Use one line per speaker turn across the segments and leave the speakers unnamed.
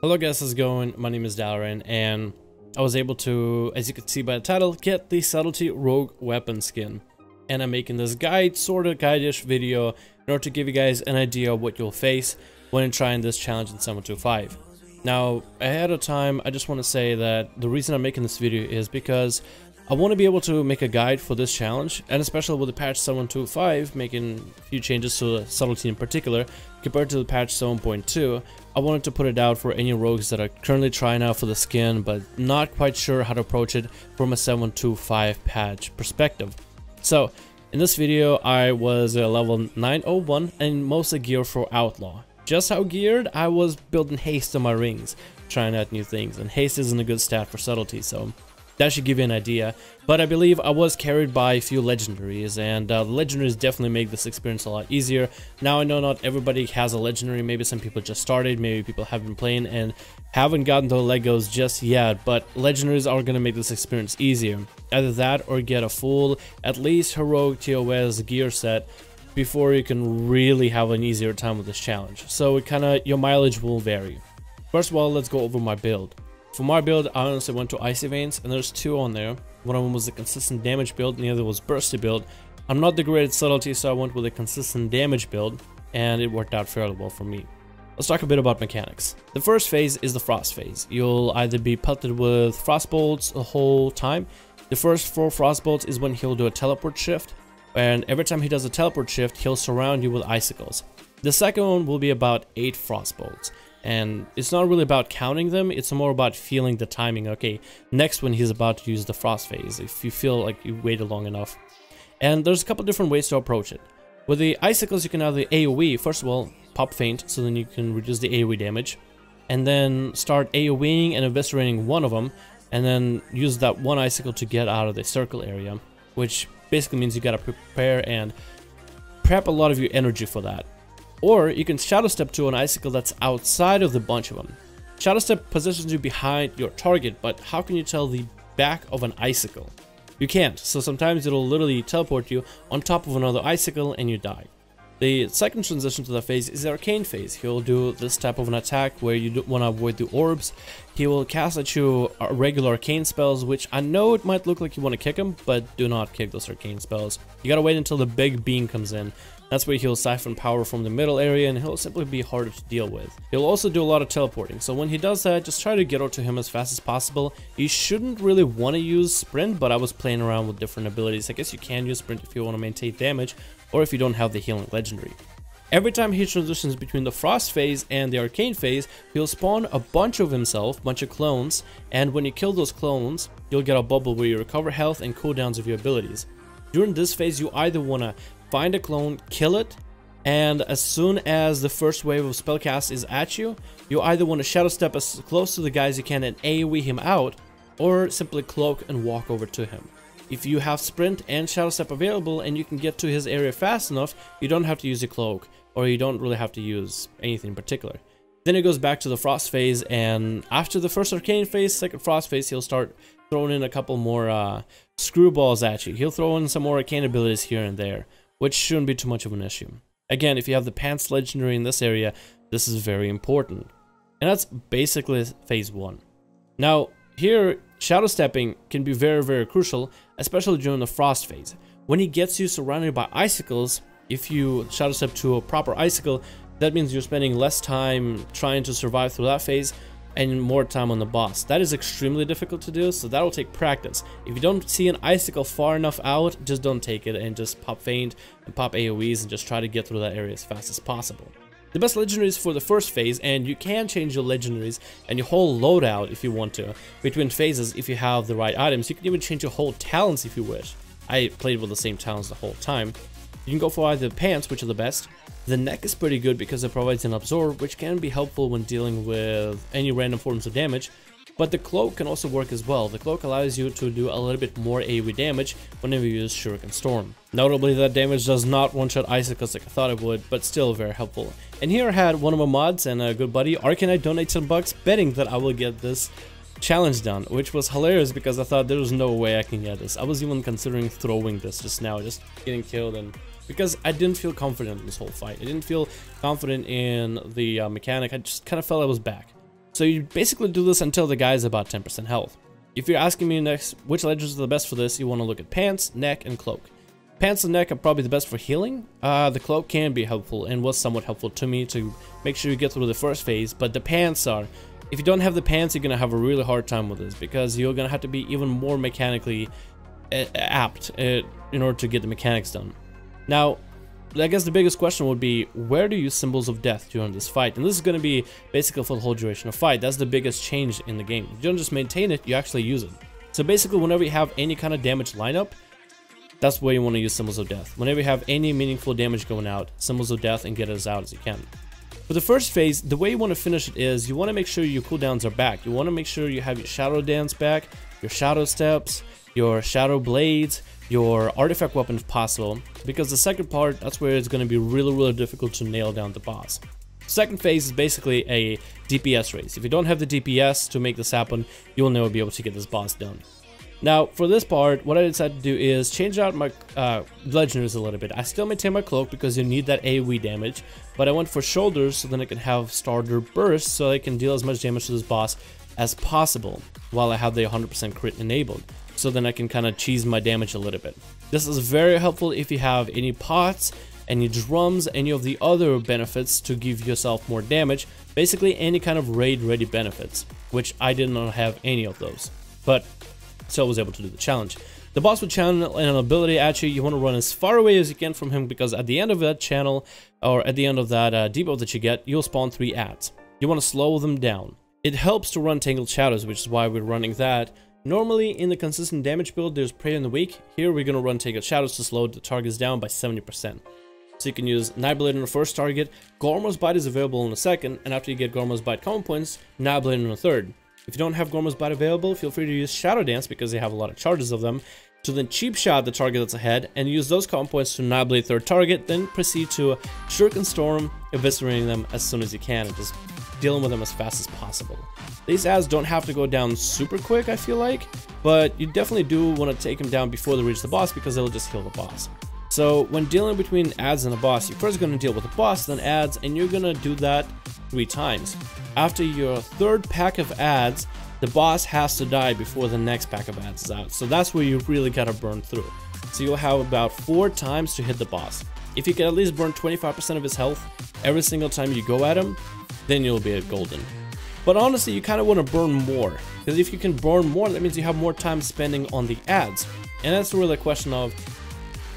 Hello guys, how's it going? My name is Dalaran, and I was able to, as you can see by the title, get the Subtlety Rogue weapon skin. And I'm making this guide-ish video in order to give you guys an idea of what you'll face when trying this challenge in 725. Now, ahead of time, I just want to say that the reason I'm making this video is because I want to be able to make a guide for this challenge, and especially with the patch 725 making a few changes to the Subtlety in particular compared to the patch 7.2. I wanted to put it out for any rogues that are currently trying out for the skin but not quite sure how to approach it from a 725 patch perspective. So in this video I was a level 901 and mostly geared for Outlaw. Just how geared? I was building haste on my rings, trying out new things, and haste isn't a good stat for Subtlety, so that should give you an idea. But I believe I was carried by a few legendaries, and the legendaries definitely make this experience a lot easier. Now I know not everybody has a legendary, maybe some people just started, maybe people have been playing and haven't gotten the Legos just yet, but legendaries are going to make this experience easier. Either that or get a full, at least heroic TOS gear set before you can really have an easier time with this challenge. So your mileage will vary. First of all, let's go over my build. For my build, I honestly went to Icy Veins, and there's two on there. One of them was the consistent damage build, and the other was bursty build. I'm not the greatest Subtlety, so I went with a consistent damage build, and it worked out fairly well for me. Let's talk a bit about mechanics. The first phase is the frost phase. You'll either be pelted with frost bolts the whole time. The first 4 frost bolts is when he'll do a teleport shift, and every time he does a teleport shift, he'll surround you with icicles. The second one will be about 8 frost bolts. And it's not really about counting them, it's more about feeling the timing. Okay, next when he's about to use the frost phase, if you feel like you waited long enough. And there's a couple different ways to approach it. With the icicles, you can have the AoE. First of all, pop feint, so then you can reduce the AoE damage. And then start AoEing and eviscerating one of them, and then use that one icicle to get out of the circle area. Which basically means you gotta prepare and prep a lot of your energy for that. Or you can shadow step to an icicle that's outside of the bunch of them. Shadow step positions you behind your target, but how can you tell the back of an icicle? You can't, so sometimes it'll literally teleport you on top of another icicle and you die. The second transition to the phase is the arcane phase. He'll do this type of an attack where you want to avoid the orbs. He will cast at you regular arcane spells, which I know it might look like you want to kick him, but do not kick those arcane spells. You gotta wait until the big beam comes in. That's where he'll siphon power from the middle area, and he'll simply be harder to deal with. He'll also do a lot of teleporting, so when he does that, just try to get out to him as fast as possible. You shouldn't really want to use sprint, but I was playing around with different abilities. I guess you can use sprint if you want to maintain damage, or if you don't have the healing legendary. Every time he transitions between the frost phase and the arcane phase, he'll spawn a bunch of himself, bunch of clones, and when you kill those clones, you'll get a bubble where you recover health and cooldowns of your abilities. During this phase, you either want to find a clone, kill it, and as soon as the first wave of spellcast is at you, you either want to shadow step as close to the guy as you can and AoE him out, or simply cloak and walk over to him. If you have sprint and shadow step available and you can get to his area fast enough, you don't have to use a cloak, or you don't really have to use anything in particular. Then it goes back to the frost phase, and after the first arcane phase, second frost phase, he'll start throwing in a couple more screwballs at you. He'll throw in some more arcane abilities here and there, which shouldn't be too much of an issue. Again, if you have the Pants legendary in this area, this is very important. And that's basically phase 1. Now, here, shadow stepping can be very, very crucial, especially during the frost phase. When he gets you surrounded by icicles, if you shadow step to a proper icicle, that means you're spending less time trying to survive through that phase and more time on the boss. That is extremely difficult to do, so that'll take practice. If you don't see an icicle far enough out, just don't take it and just pop feint and pop AoEs and just try to get through that area as fast as possible. The best legendaries for the first phase, and you can change your legendaries and your whole loadout if you want to, between phases if you have the right items. You can even change your whole talents if you wish. I played with the same talents the whole time. You can go for either the pants, which are the best. The neck is pretty good because it provides an absorb, which can be helpful when dealing with any random forms of damage. But the cloak can also work as well. The cloak allows you to do a little bit more AoE damage whenever you use Shuriken Storm. Notably, that damage does not one-shot icicles like I thought it would, but still very helpful. And here I had one of my mods and a good buddy, Arcanite, donate some bucks, betting that I will get this challenge done, which was hilarious because I thought there was no way I can get this. I was even considering throwing this just now, just getting killed, and because I didn't feel confident in this whole fight. I didn't feel confident in the mechanic. I just kind of felt I was back. So you basically do this until the guy is about 10% health. If you're asking me next which legends are the best for this, you want to look at pants, neck, and cloak. Pants and neck are probably the best for healing. The cloak can be helpful and was somewhat helpful to me to make sure you get through the first phase, but the pants are, if you don't have the pants, you're gonna have a really hard time with this because you're gonna have to be even more mechanically apt in order to get the mechanics done. Now, I guess the biggest question would be, where do you use symbols of death during this fight? And this is going to be basically for the whole duration of fight. That's the biggest change in the game. You don't just maintain it, you actually use it. So basically, whenever you have any kind of damage lineup, that's where you want to use symbols of death. Whenever you have any meaningful damage going out, symbols of death and get it as out as you can. For the first phase, the way you want to finish it is you want to make sure your cooldowns are back. You want to make sure you have your shadow dance back, your shadow steps, your shadow blades, your artifact weapon if possible, because the second part, that's where it's going to be really difficult to nail down the boss. Second phase is basically a DPS race. If you don't have the DPS to make this happen, you will never be able to get this boss done. Now, for this part, what I decided to do is change out my legendaries a little bit. I still maintain my cloak because you need that AoE damage, but I went for shoulders so then I can have starter burst so I can deal as much damage to this boss as possible while I have the 100% crit enabled. So then I can kind of cheese my damage a little bit. This is very helpful if you have any pots, any drums, any of the other benefits to give yourself more damage. Basically any kind of raid ready benefits, which I did not have any of those, but still was able to do the challenge. The boss will channel an ability at you. You want to run as far away as you can from him because at the end of that channel, or at the end of that depot that you get, you'll spawn 3 ads. You want to slow them down. It helps to run Tangled Shadows, which is why we're running that. Normally, in the consistent damage build, there's Prey in the Weak. Here, we're going to run Tangled Shadows to slow the targets down by 70%. So you can use Nightblade on the first target, Gormo's Bite is available in the second, and after you get Gormo's Bite common points, Nightblade on the third. If you don't have Gormo's Bite available, feel free to use Shadow Dance because they have a lot of charges of them, to then cheap shot the target that's ahead, and use those common points to Nightblade third target, then proceed to Shuriken Storm, eviscerating them as soon as you can, and just dealing with them as fast as possible. These ads don't have to go down super quick, I feel like, but you definitely do want to take them down before they reach the boss because they'll just kill the boss. So when dealing between ads and a boss, you're first going to deal with the boss, then ads, and you're going to do that 3 times. After your third pack of ads, the boss has to die before the next pack of ads is out. So that's where you really got to burn through. So you'll have about 4 times to hit the boss. If you can at least burn 25% of his health every single time you go at him, then you'll be at golden. But honestly, you kind of want to burn more, because if you can burn more, that means you have more time spending on the ads. And that's really the question of,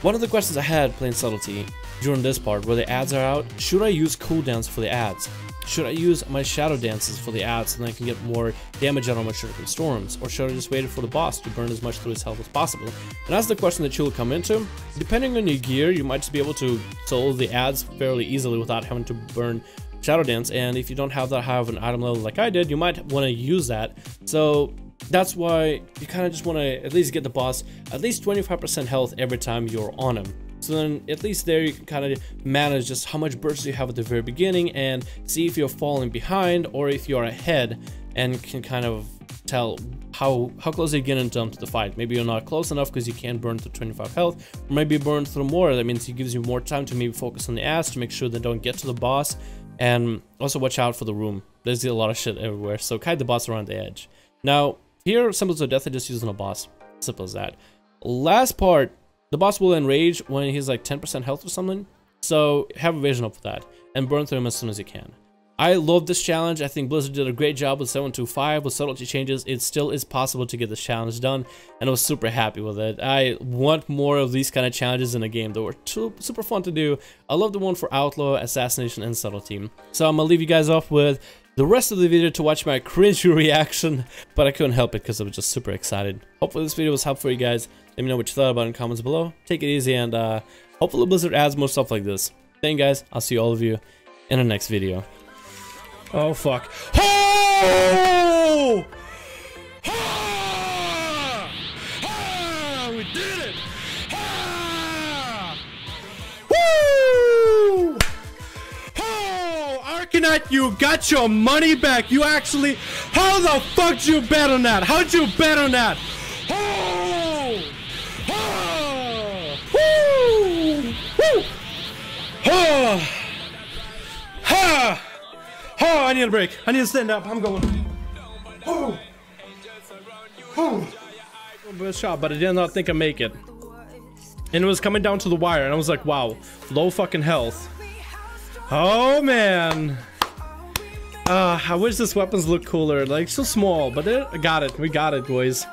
one of the questions I had playing Subtlety during this part, where the ads are out, should I use cooldowns for the ads? Should I use my shadow dances for the ads so then I can get more damage out on my Shuriken Storms? Or should I just wait for the boss to burn as much through his health as possible? And that's the question that you'll come into. Depending on your gear, you might just be able to solve the ads fairly easily without having to burn Shadow Dance, and if you don't have that high of an item level like I did, you might want to use that. So that's why you kind of just want to at least get the boss at least 25% health every time you're on him. So then at least there you can kind of manage just how much burst you have at the very beginning and see if you're falling behind or if you're ahead, and can kind of tell how close you're getting to the fight. Maybe you're not close enough because you can't burn through 25 health, or maybe you burn through more. That means it gives you more time to maybe focus on the ads to make sure they don't get to the boss. And also watch out for the room. There's a lot of shit everywhere, so kite the boss around the edge. Now, here, symbols of death are just using a boss. Simple as that. Last part, the boss will enrage when he's like 10% health or something. So have a vision up for that, and burn through him as soon as you can. I love this challenge. I think Blizzard did a great job with 7.25. With subtlety changes, it still is possible to get this challenge done, and I was super happy with it. I want more of these kind of challenges in a game that were super fun to do. I love the one for Outlaw, Assassination, and Subtlety. So I'm gonna leave you guys off with the rest of the video to watch my cringy reaction, but I couldn't help it because I was just super excited. Hopefully this video was helpful for you guys. Let me know what you thought about it in the comments below. Take it easy, and hopefully Blizzard adds more stuff like this. Thank you guys. I'll see all of you in the next video. Oh fuck. Oh! Ah! Ah! We did it! Ah! Woo! Oh! Arcanite, you got your money back. You actually... How the fuck did you bet on that? How'd you bet on that? Oh! Oh! Woo! Woo! Oh! Ha! Oh, I need a break. I need to stand up. I'm going. Oh. Oh. A shot, but I did not think I'd make it. And it was coming down to the wire, and I was like, wow, low fucking health. Oh, man. I wish this weapons look cooler. Like, so small, but I got it. We got it, boys.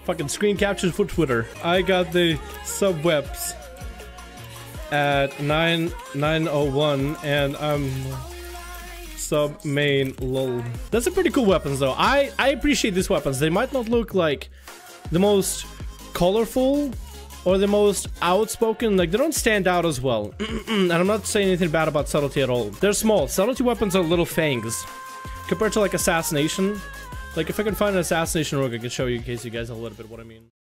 Fucking screen captures for Twitter. I got the sub-weps at 901, and I'm sub-main lol. That's a pretty cool weapons, though. I appreciate these weapons. They might not look like the most colorful or the most outspoken, like they don't stand out as well. And I'm not saying anything bad about Subtlety at all. They're small. Subtlety weapons are little fangs compared to like Assassination. Like if I can find an Assassination Rogue, I can show you in case you guys know a little bit what I mean.